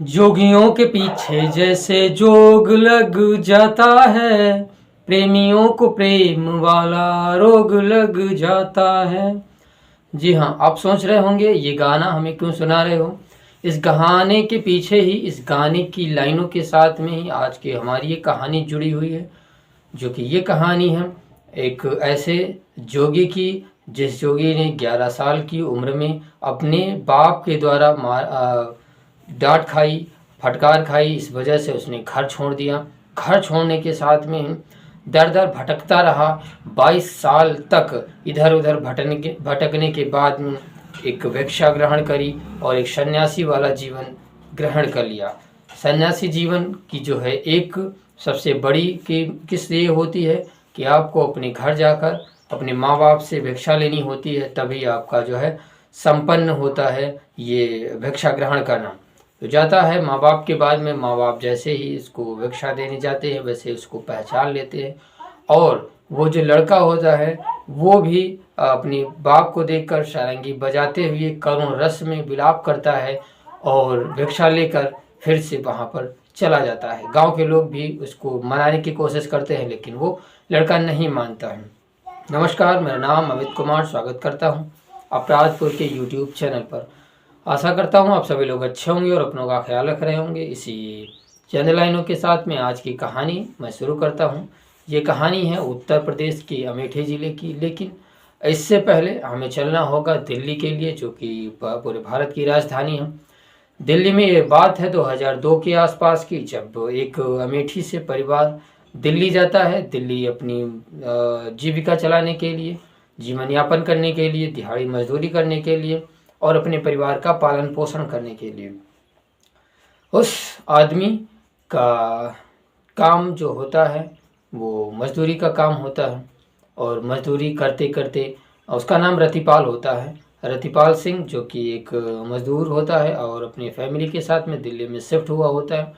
जोगियों के पीछे जैसे जोग लग जाता है, प्रेमियों को प्रेम वाला रोग लग जाता है। जी हाँ, आप सोच रहे होंगे ये गाना हमें क्यों सुना रहे हो। इस गाने के पीछे ही, इस गाने की लाइनों के साथ में ही आज की हमारी ये कहानी जुड़ी हुई है। जो कि ये कहानी है एक ऐसे जोगी की, जिस जोगी ने 11 साल की उम्र में अपने बाप के द्वारा डांट खाई, फटकार खाई। इस वजह से उसने घर छोड़ दिया। घर छोड़ने के साथ में दर दर भटकता रहा। 22 साल तक इधर उधर भटकने के बाद में एक भिक्षा ग्रहण करी और एक सन्यासी वाला जीवन ग्रहण कर लिया। सन्यासी जीवन की जो है एक सबसे बड़ी की किस लिए होती है कि आपको अपने घर जाकर अपने माँ बाप से भिक्षा लेनी होती है, तभी आपका जो है संपन्न होता है ये भिक्षा ग्रहण करना। तो जाता है माँ बाप के बाद में, माँ बाप जैसे ही इसको भिक्षा देने जाते हैं वैसे उसको पहचान लेते हैं। और वो जो लड़का होता है वो भी अपने बाप को देखकर सारंगी बजाते हुए करुण रस में विलाप करता है और भिक्षा लेकर फिर से वहाँ पर चला जाता है। गांव के लोग भी उसको मनाने की कोशिश करते हैं लेकिन वो लड़का नहीं मानता है। नमस्कार, मेरा नाम अमित कुमार, स्वागत करता हूँ अपराधपुर के यूट्यूब चैनल पर। आशा करता हूँ आप सभी लोग अच्छे होंगे और अपनों का ख्याल रख रहे होंगे। इसी चैनल लाइनों के साथ में आज की कहानी मैं शुरू करता हूँ। ये कहानी है उत्तर प्रदेश के अमेठी ज़िले की, लेकिन इससे पहले हमें चलना होगा दिल्ली के लिए, जो कि पूरे भारत की राजधानी है। दिल्ली में ये बात है 2002 के आसपास की, जब एक अमेठी से परिवार दिल्ली जाता है। दिल्ली अपनी जीविका चलाने के लिए, जीवन यापन करने के लिए, दिहाड़ी मजदूरी करने के लिए और अपने परिवार का पालन पोषण करने के लिए। उस आदमी का काम जो होता है वो मजदूरी का काम होता है और मजदूरी करते करते, उसका नाम रतिपाल होता है, रतिपाल सिंह, जो कि एक मजदूर होता है और अपनी फैमिली के साथ में दिल्ली में शिफ्ट हुआ होता है।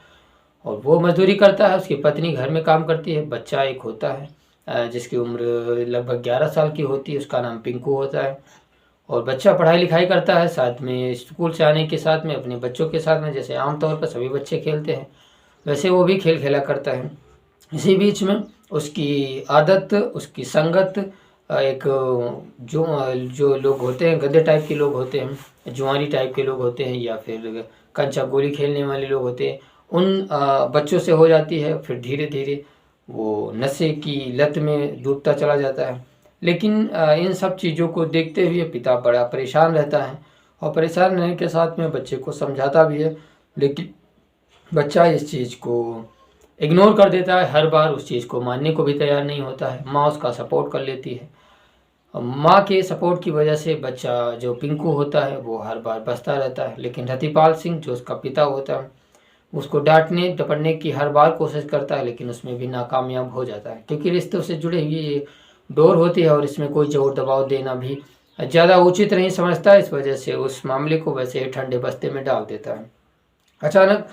और वो मजदूरी करता है, उसकी पत्नी घर में काम करती है, बच्चा एक होता है जिसकी उम्र लगभग 11 साल की होती है, उसका नाम पिंकू होता है। और बच्चा पढ़ाई लिखाई करता है, साथ में स्कूल से आने के साथ में अपने बच्चों के साथ में, जैसे आमतौर पर सभी बच्चे खेलते हैं वैसे वो भी खेल खेला करता है। इसी बीच में उसकी आदत, उसकी संगत एक जो लोग होते हैं, गधे टाइप के लोग होते हैं, जुआरी टाइप के लोग होते हैं, या फिर कंचा गोली खेलने वाले लोग होते हैं, उन बच्चों से हो जाती है। फिर धीरे धीरे वो नशे की लत में डूबता चला जाता है। लेकिन इन सब चीज़ों को देखते हुए पिता बड़ा परेशान रहता है और परेशान रहने के साथ में बच्चे को समझाता भी है, लेकिन बच्चा इस चीज़ को इग्नोर कर देता है। हर बार उस चीज़ को मानने को भी तैयार नहीं होता है। माँ उसका सपोर्ट कर लेती है। माँ के सपोर्ट की वजह से बच्चा जो पिंकू होता है वो हर बार बचता रहता है, लेकिन रतिपाल सिंह जो उसका पिता होता है उसको डांटने डपटने की हर बार कोशिश करता है, लेकिन उसमें भी नाकामयाब हो जाता है, क्योंकि रिश्तों से जुड़े हुए ये डोर होती है और इसमें कोई जोर दबाव देना भी ज़्यादा उचित नहीं समझता। इस वजह से उस मामले को वैसे ही ठंडे बस्ते में डाल देता है। अचानक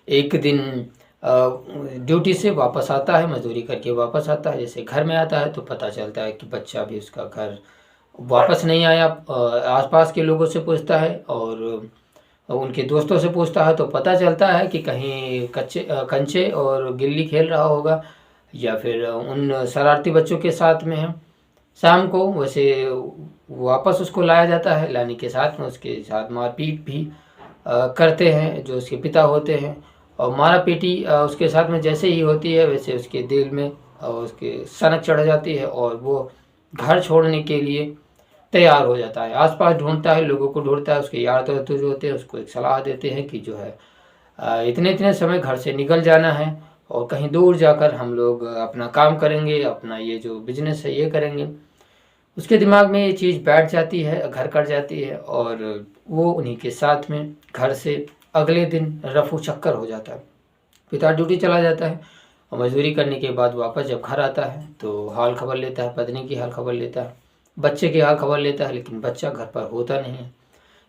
एक दिन ड्यूटी से वापस आता है, मजदूरी करके वापस आता है। जैसे घर में आता है तो पता चलता है कि बच्चा भी उसका घर वापस नहीं आया। आसपास के लोगों से पूछता है और उनके दोस्तों से पूछता है तो पता चलता है कि कहीं कंचे और गिल्ली खेल रहा होगा या फिर उन शरारती बच्चों के साथ में है। शाम को वैसे वापस उसको लाया जाता है। लाने के साथ में उसके साथ मारपीट भी करते हैं जो उसके पिता होते हैं। और मारा पीटी उसके साथ में जैसे ही होती है वैसे उसके दिल में उसके सनक चढ़ जाती है और वो घर छोड़ने के लिए तैयार हो जाता है। आसपास ढूंढता है, लोगों को ढूंढता है। उसके यार दोस्त जो होते हैं उसको एक सलाह देते हैं कि जो है इतने इतने समय घर से निकल जाना है और कहीं दूर जाकर हम लोग अपना काम करेंगे, अपना ये जो बिजनेस है ये करेंगे। उसके दिमाग में ये चीज़ बैठ जाती है, घर कर जाती है और वो उन्हीं के साथ में घर से अगले दिन रफू चक्कर हो जाता है। पिता ड्यूटी चला जाता है और मजदूरी करने के बाद वापस जब घर आता है तो हाल खबर लेता है, पत्नी की हाल खबर लेता है, बच्चे की हाल खबर लेता है, लेकिन बच्चा घर पर होता नहीं है।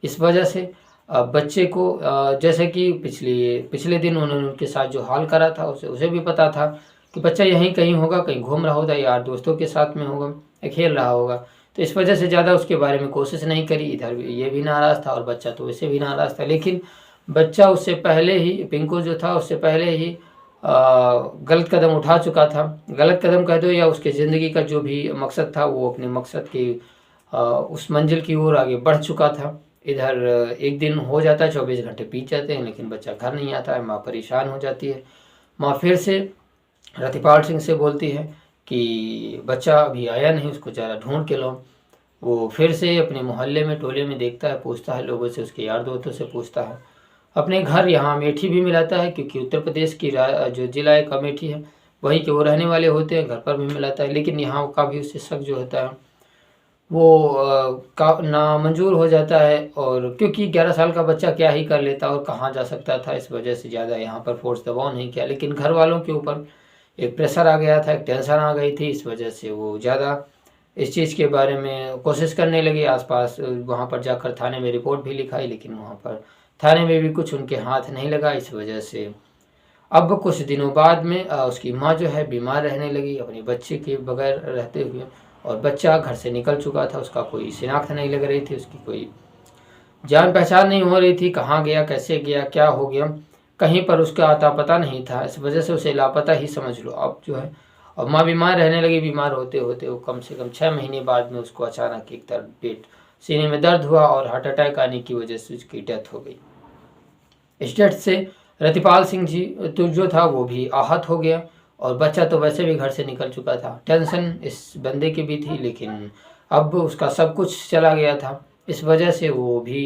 इस वजह से बच्चे को जैसे कि पिछले दिन उन्होंने उनके साथ जो हाल करा था उसे भी पता था कि बच्चा यहीं कहीं होगा, कहीं घूम रहा होगा, यार दोस्तों के साथ में होगा, खेल रहा होगा। तो इस वजह से ज़्यादा उसके बारे में कोशिश नहीं करी। इधर ये भी नाराज़ था और बच्चा तो वैसे भी नाराज़ था। लेकिन बच्चा उससे पहले ही, पिंकू जो था उससे पहले ही गलत कदम उठा चुका था। गलत कदम कह दो या उसके ज़िंदगी का जो भी मकसद था वो अपने मकसद की उस मंजिल की ओर आगे बढ़ चुका था। इधर एक दिन हो जाता है, 24 घंटे बीत जाते हैं, लेकिन बच्चा घर नहीं आता है। माँ परेशान हो जाती है। माँ फिर से रतिपाल सिंह से बोलती है कि बच्चा अभी आया नहीं, उसको ज़रा ढूंढ के लो। वो फिर से अपने मोहल्ले में, टोले में देखता है, पूछता है लोगों से, उसके यार दोस्तों से पूछता है। अपने घर यहाँ अमेठी भी मिलाता है, क्योंकि उत्तर प्रदेश की जो जिला एक अमेठी है वहीं के वो रहने वाले होते हैं, घर पर भी मिलाता है। लेकिन यहाँ का भी उससे शक जो होता है वो का नामंजूर हो जाता है। और क्योंकि 11 साल का बच्चा क्या ही कर लेता और कहाँ जा सकता था, इस वजह से ज़्यादा यहाँ पर फोर्स दबाव नहीं किया। लेकिन घर वालों के ऊपर एक प्रेशर आ गया था, एक टेंशन आ गई थी, इस वजह से वो ज़्यादा इस चीज़ के बारे में कोशिश करने लगे। आसपास वहाँ पर जाकर थाने में रिपोर्ट भी लिखाई, लेकिन वहाँ पर थाने में भी कुछ उनके हाथ नहीं लगा। इस वजह से अब कुछ दिनों बाद में उसकी माँ जो है बीमार रहने लगी, अपने बच्चे के बगैर रहते हुए। और बच्चा घर से निकल चुका था, उसका कोई शिनाख्त नहीं लग रही थी, उसकी कोई जान पहचान नहीं हो रही थी। कहाँ गया, कैसे गया, क्या हो गया, कहीं पर उसका आता पता नहीं था। इस वजह से उसे लापता ही समझ लो अब जो है। और माँ बीमार रहने लगी। बीमार होते होते वो कम से कम 6 महीने बाद में उसको अचानक एक तरफ पेट, सीने में दर्द हुआ और हार्ट अटैक आने की वजह से उसकी डेथ हो गई। इस डेथ से रतिपाल सिंह जी तो जो था वो भी आहत हो गया। और बच्चा तो वैसे भी घर से निकल चुका था। टेंशन इस बंदे की भी थी, लेकिन अब उसका सब कुछ चला गया था। इस वजह से वो भी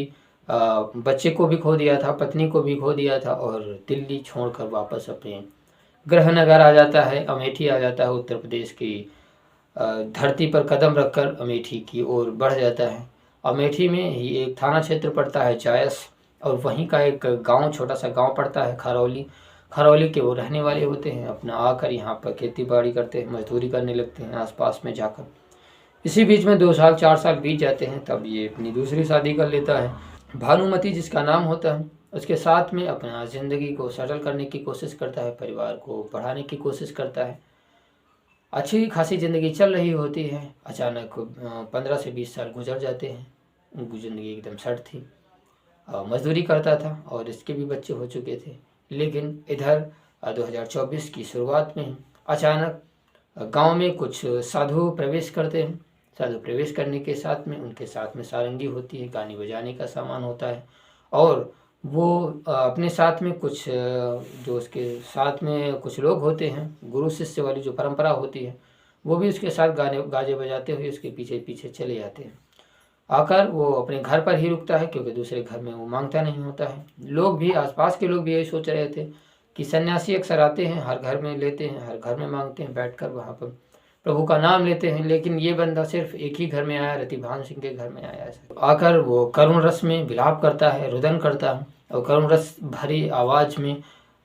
बच्चे को भी खो दिया था, पत्नी को भी खो दिया था, और दिल्ली छोड़कर वापस अपने गृहनगर आ जाता है, अमेठी आ जाता है। उत्तर प्रदेश की धरती पर कदम रखकर अमेठी की ओर बढ़ जाता है। अमेठी में ही एक थाना क्षेत्र पड़ता है जायस, और वहीं का एक गांव, छोटा सा गांव पड़ता है खरौली। खरौली के वो रहने वाले होते हैं। अपना आकर यहाँ पर खेती बाड़ी करते हैं, मजदूरी करने लगते हैं आसपास में जाकर। इसी बीच में 2 साल 4 साल बीत जाते हैं, तब ये अपनी दूसरी शादी कर लेता है। भानुमति जिसका नाम होता है, उसके साथ में अपना ज़िंदगी को सेटल करने की कोशिश करता है, परिवार को बढ़ाने की कोशिश करता है। अच्छी खासी ज़िंदगी चल रही होती है। अचानक 15 से 20 साल गुजर जाते हैं। उनकी ज़िंदगी एकदम सेट थी। मजदूरी करता था और इसके भी बच्चे हो चुके थे। लेकिन इधर 2024 की शुरुआत में अचानक गांव में कुछ साधु प्रवेश करते हैं। साधु प्रवेश करने के साथ में उनके साथ में सारंगी होती है, गाने बजाने का सामान होता है। और वो अपने साथ में कुछ जो उसके साथ में कुछ लोग होते हैं, गुरु शिष्य वाली जो परंपरा होती है, वो भी उसके साथ गाने गाजे बजाते हुए उसके पीछे पीछे चले जाते हैं। आकर वो अपने घर पर ही रुकता है, क्योंकि दूसरे घर में वो मांगता नहीं होता है। लोग भी, आसपास के लोग भी यही सोच रहे थे कि सन्यासी अक्सर आते हैं, हर घर में लेते हैं, हर घर में मांगते हैं, बैठकर वहाँ पर प्रभु का नाम लेते हैं। लेकिन ये बंदा सिर्फ एक ही घर में आया, रतिभान सिंह के घर में आया है। आकर वो करुण रस में विलाप करता है, रुदन करता है, और करुण रस भरी आवाज़ में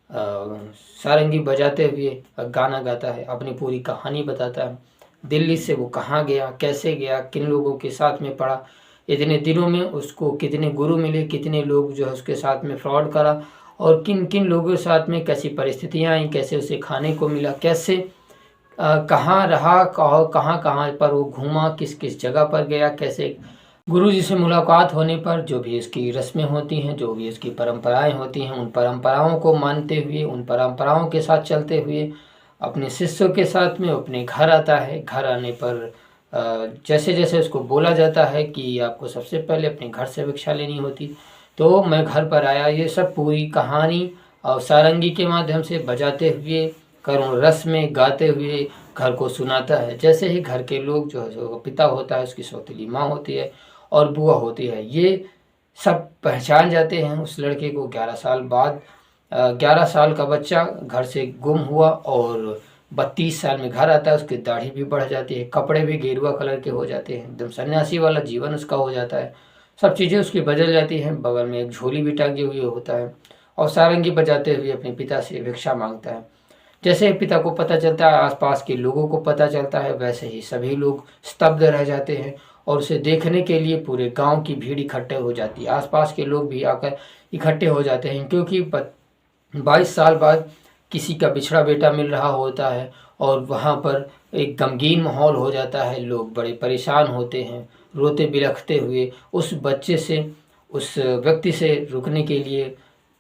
सारंगी बजाते हुए गाना गाता है, अपनी पूरी कहानी बताता है। दिल्ली से वो कहाँ गया, कैसे गया, किन लोगों के साथ में पढ़ा, इतने दिनों में उसको कितने गुरु मिले, कितने लोग जो है उसके साथ में फ्रॉड करा, और किन किन लोगों के साथ में कैसी परिस्थितियाँ आई, कैसे उसे खाने को मिला, कैसे कहाँ रहा, कहाँ कहाँ पर वो घूमा, किस किस जगह पर गया, कैसे गुरु जी से मुलाकात होने पर जो भी इसकी रस्में होती हैं, जो भी इसकी परंपराएं होती हैं, उन परंपराओं को मानते हुए, उन परंपराओं के साथ चलते हुए अपने शिष्यों के साथ में अपने घर आता है। घर आने पर जैसे जैसे उसको बोला जाता है कि आपको सबसे पहले अपने घर से भिक्षा लेनी होती, तो मैं घर पर आया। ये सब पूरी कहानी और सारंगी के माध्यम से बजाते हुए, करुण रस में गाते हुए घर को सुनाता है। जैसे ही घर के लोग जो है, जो पिता होता है, उसकी सौतेली माँ होती है और बुआ होती है, ये सब पहचान जाते हैं उस लड़के को। 11 साल बाद 11 साल का बच्चा घर से गुम हुआ और 32 साल में घर आता है। उसकी दाढ़ी भी बढ़ जाती है, कपड़े भी गेरुआ कलर के हो जाते हैं, एकदम सन्यासी वाला जीवन उसका हो जाता है। सब चीज़ें उसकी बदल जाती हैं। बगल में एक झोली भी टांगे हुए होता है, और सारंगी बजाते हुए अपने पिता से भिक्षा मांगता है। जैसे ही पिता को पता चलता है, आसपास के लोगों को पता चलता है, वैसे ही सभी लोग स्तब्ध रह जाते हैं, और उसे देखने के लिए पूरे गांव की भीड़ इकट्ठे हो जाती है। आसपास के लोग भी आकर इकट्ठे हो जाते हैं, क्योंकि 22 साल बाद किसी का बिछड़ा बेटा मिल रहा होता है, और वहाँ पर एक गमगीन माहौल हो जाता है। लोग बड़े परेशान होते हैं, रोते बिलखते हुए उस बच्चे से, उस व्यक्ति से रुकने के लिए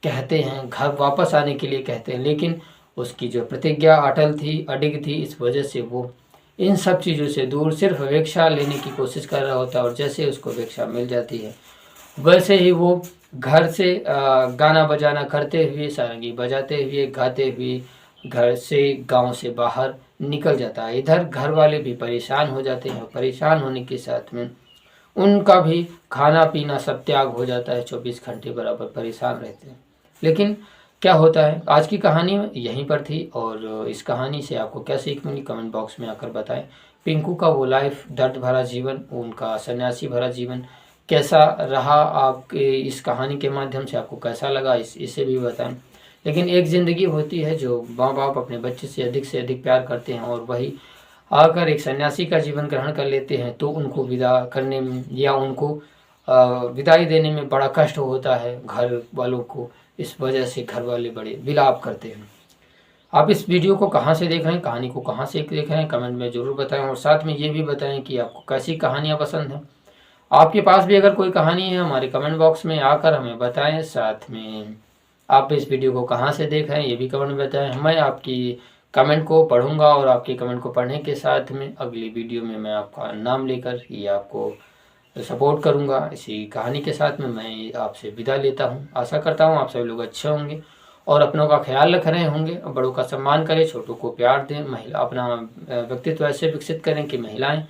कहते हैं, घर वापस आने के लिए कहते हैं, लेकिन उसकी जो प्रतिज्ञा अटल थी, अडिग थी, इस वजह से वो इन सब चीज़ों से दूर सिर्फ भिक्षा लेने की कोशिश कर रहा होता है। और जैसे उसको भिक्षा मिल जाती है वैसे ही वो घर से गाना बजाना करते हुए, सारंगी बजाते हुए, गाते हुए घर से, गांव से बाहर निकल जाता है। इधर घर वाले भी परेशान हो जाते हैं, परेशान होने के साथ में उनका भी खाना पीना सब त्याग हो जाता है, 24 घंटे बराबर परेशान रहते हैं। लेकिन क्या होता है, आज की कहानी यहीं पर थी, और इस कहानी से आपको क्या सीख मिली कमेंट बॉक्स में आकर बताएं। पिंकू का वो लाइफ, दर्द भरा जीवन, उनका सन्यासी भरा जीवन कैसा रहा, आपके इस कहानी के माध्यम से आपको कैसा लगा, इसे भी बताएं। लेकिन एक ज़िंदगी होती है जो माँ बाप अपने बच्चे से अधिक प्यार करते हैं, और वही आकर एक सन्यासी का जीवन ग्रहण कर लेते हैं, तो उनको विदा करने में या उनको विदाई देने में बड़ा कष्ट होता है घर वालों को। इस वजह से घर वाले बड़े विलाप करते हैं। आप इस वीडियो को कहाँ से देख रहे हैं, कहानी को कहाँ से देख रहे हैं, कमेंट में ज़रूर बताएं। और साथ में ये भी बताएं कि आपको कैसी कहानियाँ पसंद हैं। आपके पास भी अगर कोई कहानी है, हमारे कमेंट बॉक्स में आकर हमें बताएं। साथ में आप इस वीडियो को कहाँ से देख रहे हैं ये भी कमेंट में बताएं। मैं आपकी कमेंट को पढ़ूंगा, और आपके कमेंट को पढ़ने के साथ में अगली वीडियो में मैं आपका नाम लेकर ये आपको सपोर्ट करूंगा। इसी कहानी के साथ में मैं आपसे विदा लेता हूं। आशा करता हूं आप सभी लोग अच्छे होंगे और अपनों का ख्याल रख रहे होंगे, बड़ों का सम्मान करें, छोटों को प्यार दें, महिला अपना व्यक्तित्व ऐसे विकसित करें कि महिलाएं